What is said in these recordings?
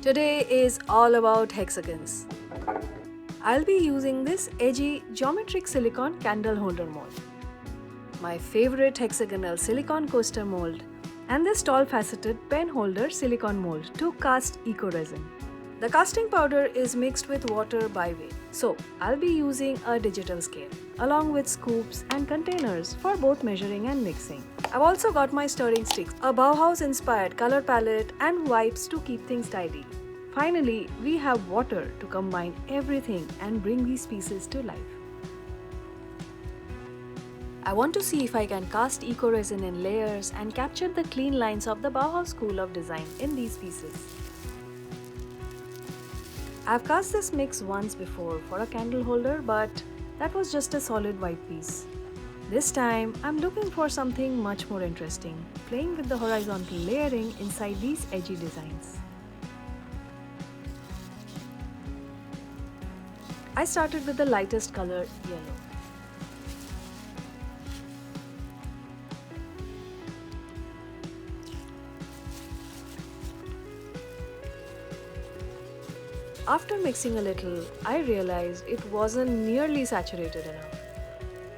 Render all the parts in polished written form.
Today is all about hexagons. I'll be using this edgy geometric silicone candle holder mold, my favorite hexagonal silicone coaster mold, and this tall faceted pen holder silicone mold to cast eco-resin. The casting powder is mixed with water by weight, so I'll be using a digital scale along with scoops and containers for both measuring and mixing. I've also got my stirring sticks, a Bauhaus-inspired color palette, and wipes to keep things tidy. Finally, we have water to combine everything and bring these pieces to life. I want to see if I can cast eco-resin in layers and capture the clean lines of the Bauhaus school of design in these pieces. I've cast this mix once before for a candle holder, but that was just a solid white piece. This time, I'm looking for something much more interesting, playing with the horizontal layering inside these edgy designs. I started with the lightest color, yellow. After mixing a little, I realized it wasn't nearly saturated enough.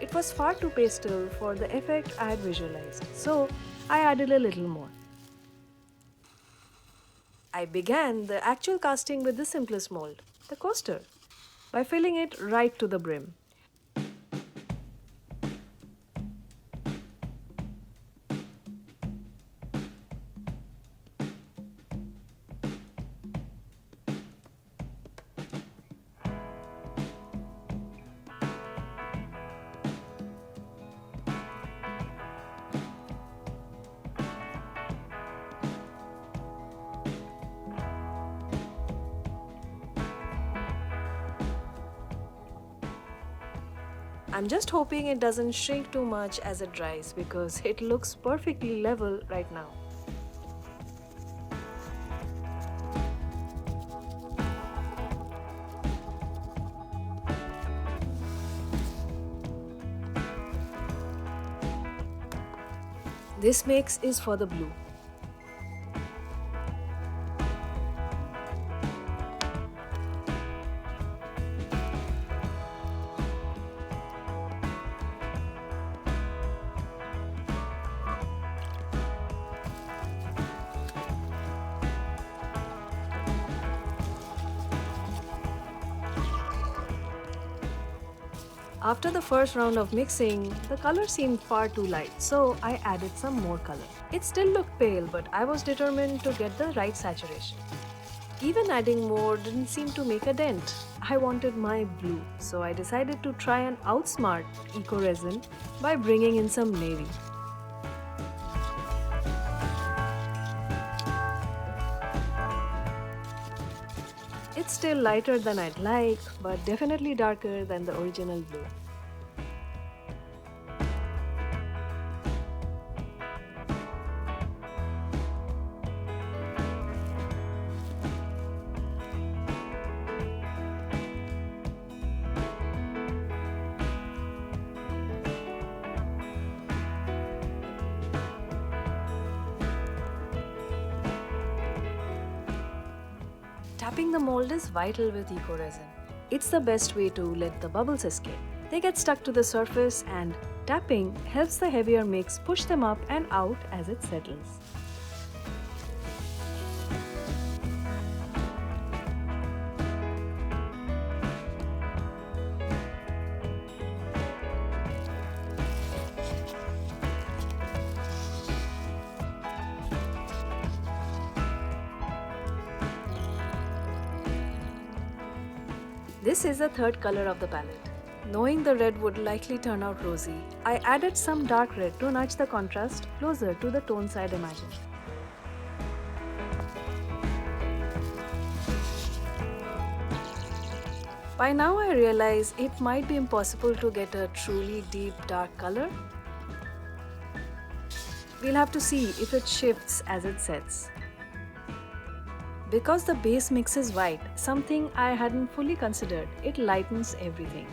It was far too pastel for the effect I had visualized, so I added a little more. I began the actual casting with the simplest mold, the coaster, by filling it right to the brim. I'm just hoping it doesn't shrink too much as it dries because it looks perfectly level right now. This mix is for the blue. After the first round of mixing, the color seemed far too light, so I added some more color. It still looked pale, but I was determined to get the right saturation. Even adding more didn't seem to make a dent. I wanted my blue, so I decided to try and outsmart eco-resin by bringing in some navy. It's still lighter than I'd like, but definitely darker than the original blue. Tapping the mold is vital with eco-resin. It's the best way to let the bubbles escape. They get stuck to the surface, and tapping helps the heavier mix push them up and out as it settles. This is the third color of the palette. Knowing the red would likely turn out rosy, I added some dark red to nudge the contrast closer to the tones I'd imagined. By now I realize it might be impossible to get a truly deep dark color. We'll have to see if it shifts as it sets. Because the base mix is white, something I hadn't fully considered, it lightens everything.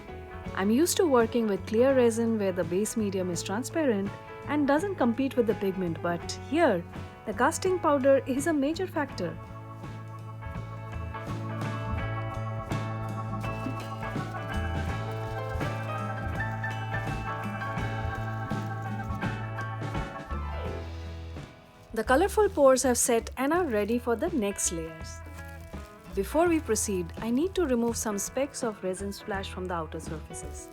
I'm used to working with clear resin where the base medium is transparent and doesn't compete with the pigment, but here, the casting powder is a major factor. The colorful pours have set and are ready for the next layers. Before we proceed, I need to remove some specks of resin splash from the outer surfaces.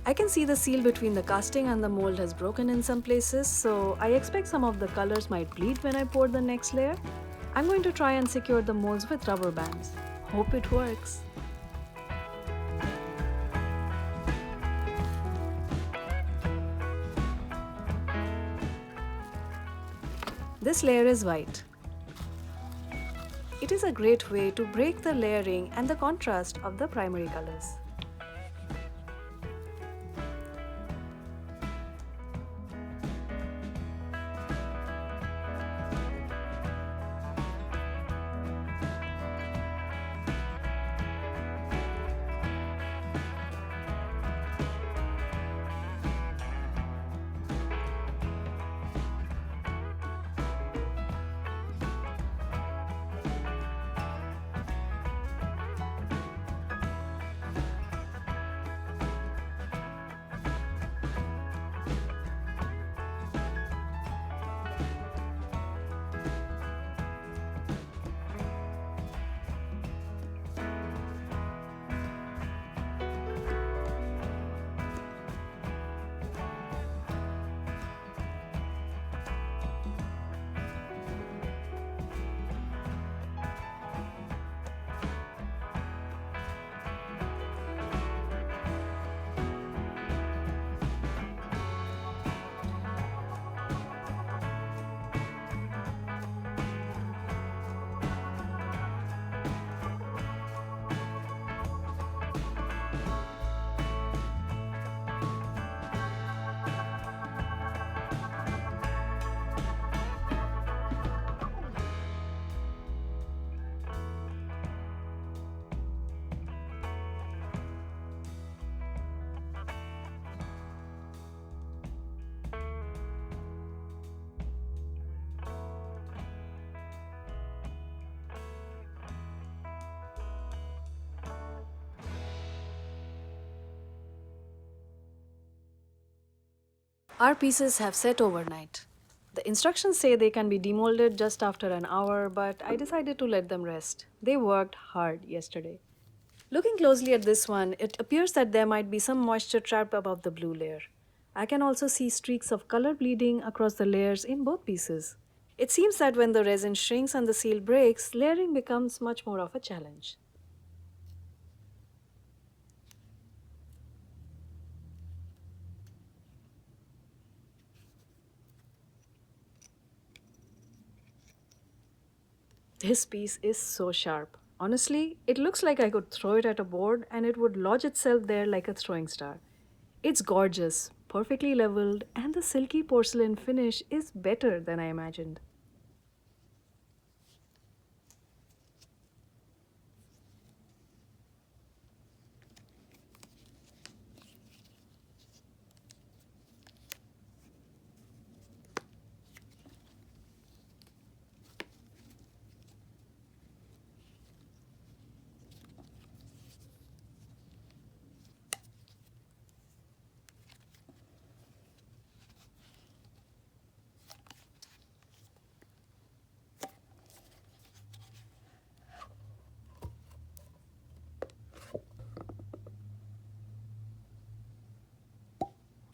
I can see the seal between the casting and the mold has broken in some places, so I expect some of the colors might bleed when I pour the next layer. I'm going to try and secure the molds with rubber bands. Hope it works. This layer is white. It is a great way to break the layering and the contrast of the primary colors. Our pieces have set overnight. The instructions say they can be demolded just after an hour, but I decided to let them rest. They worked hard yesterday. Looking closely at this one, it appears that there might be some moisture trapped above the blue layer. I can also see streaks of color bleeding across the layers in both pieces. It seems that when the resin shrinks and the seal breaks, layering becomes much more of a challenge. This piece is so sharp. Honestly, it looks like I could throw it at a board and it would lodge itself there like a throwing star. It's gorgeous, perfectly leveled, and the silky porcelain finish is better than I imagined.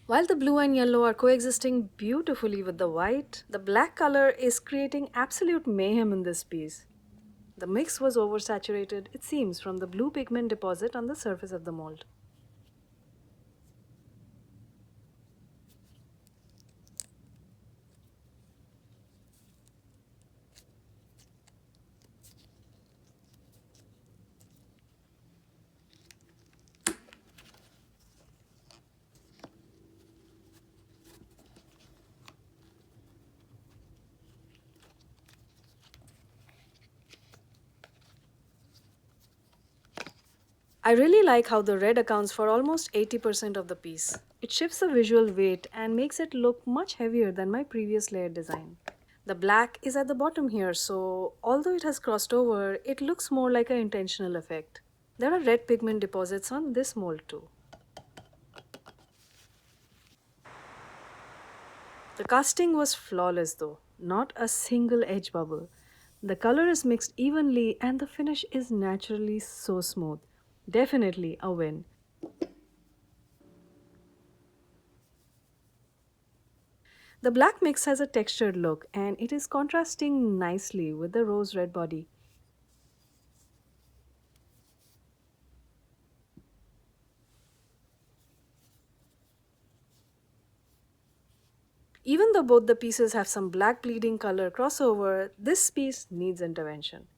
While the blue and yellow are coexisting beautifully with the white, the black color is creating absolute mayhem in this piece. The mix was oversaturated, it seems, from the blue pigment deposit on the surface of the mold. I really like how the red accounts for almost 80% of the piece. It shifts the visual weight and makes it look much heavier than my previous layer design. The black is at the bottom here, so although it has crossed over, it looks more like an intentional effect. There are red pigment deposits on this mold too. The casting was flawless though, not a single edge bubble. The color is mixed evenly and the finish is naturally so smooth. Definitely a win. The black mix has a textured look and it is contrasting nicely with the rose red body. Even though both the pieces have some black bleeding color crossover, this piece needs intervention.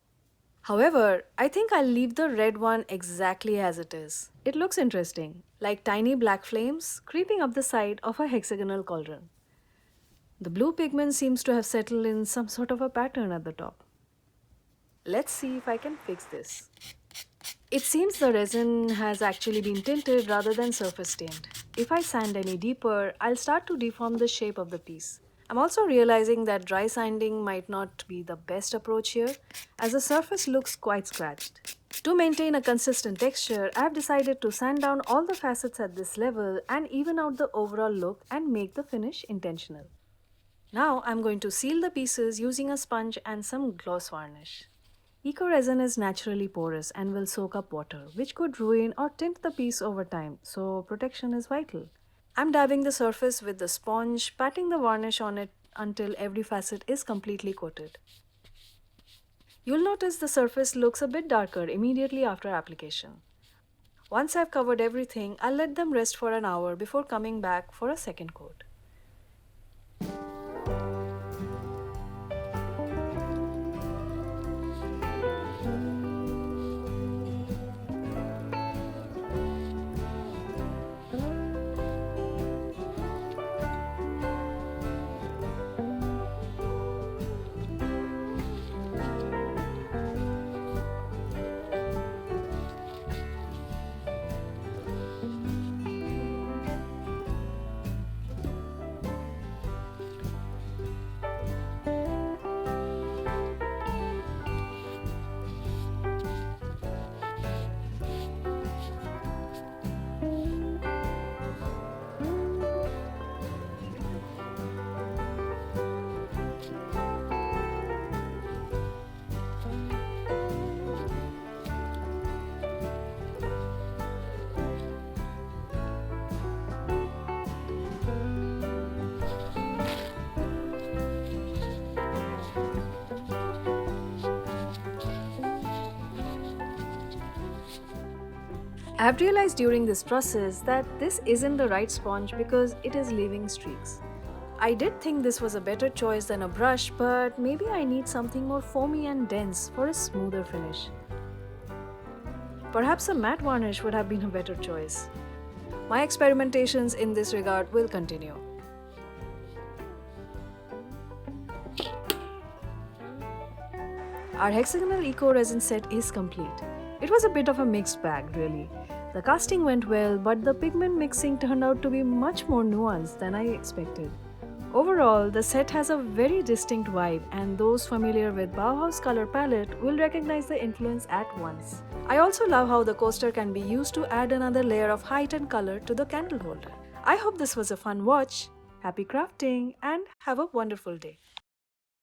However, I think I'll leave the red one exactly as it is. It looks interesting, like tiny black flames creeping up the side of a hexagonal cauldron. The blue pigment seems to have settled in some sort of a pattern at the top. Let's see if I can fix this. It seems the resin has actually been tinted rather than surface stained. If I sand any deeper, I'll start to deform the shape of the piece. I'm also realizing that dry sanding might not be the best approach here, as the surface looks quite scratched. To maintain a consistent texture, I've decided to sand down all the facets at this level and even out the overall look and make the finish intentional. Now I'm going to seal the pieces using a sponge and some gloss varnish. Eco-resin is naturally porous and will soak up water, which could ruin or tint the piece over time, so protection is vital. I'm dabbing the surface with the sponge, patting the varnish on it until every facet is completely coated. You'll notice the surface looks a bit darker immediately after application. Once I've covered everything, I'll let them rest for an hour before coming back for a second coat. I've realized during this process that this isn't the right sponge because it is leaving streaks. I did think this was a better choice than a brush, but maybe I need something more foamy and dense for a smoother finish. Perhaps a matte varnish would have been a better choice. My experimentations in this regard will continue. Our hexagonal eco-resin set is complete. It was a bit of a mixed bag, really. The casting went well, but the pigment mixing turned out to be much more nuanced than I expected. Overall, the set has a very distinct vibe, and those familiar with Bauhaus color palette will recognize the influence at once. I also love how the coaster can be used to add another layer of height and color to the candle holder. I hope this was a fun watch. Happy crafting and have a wonderful day.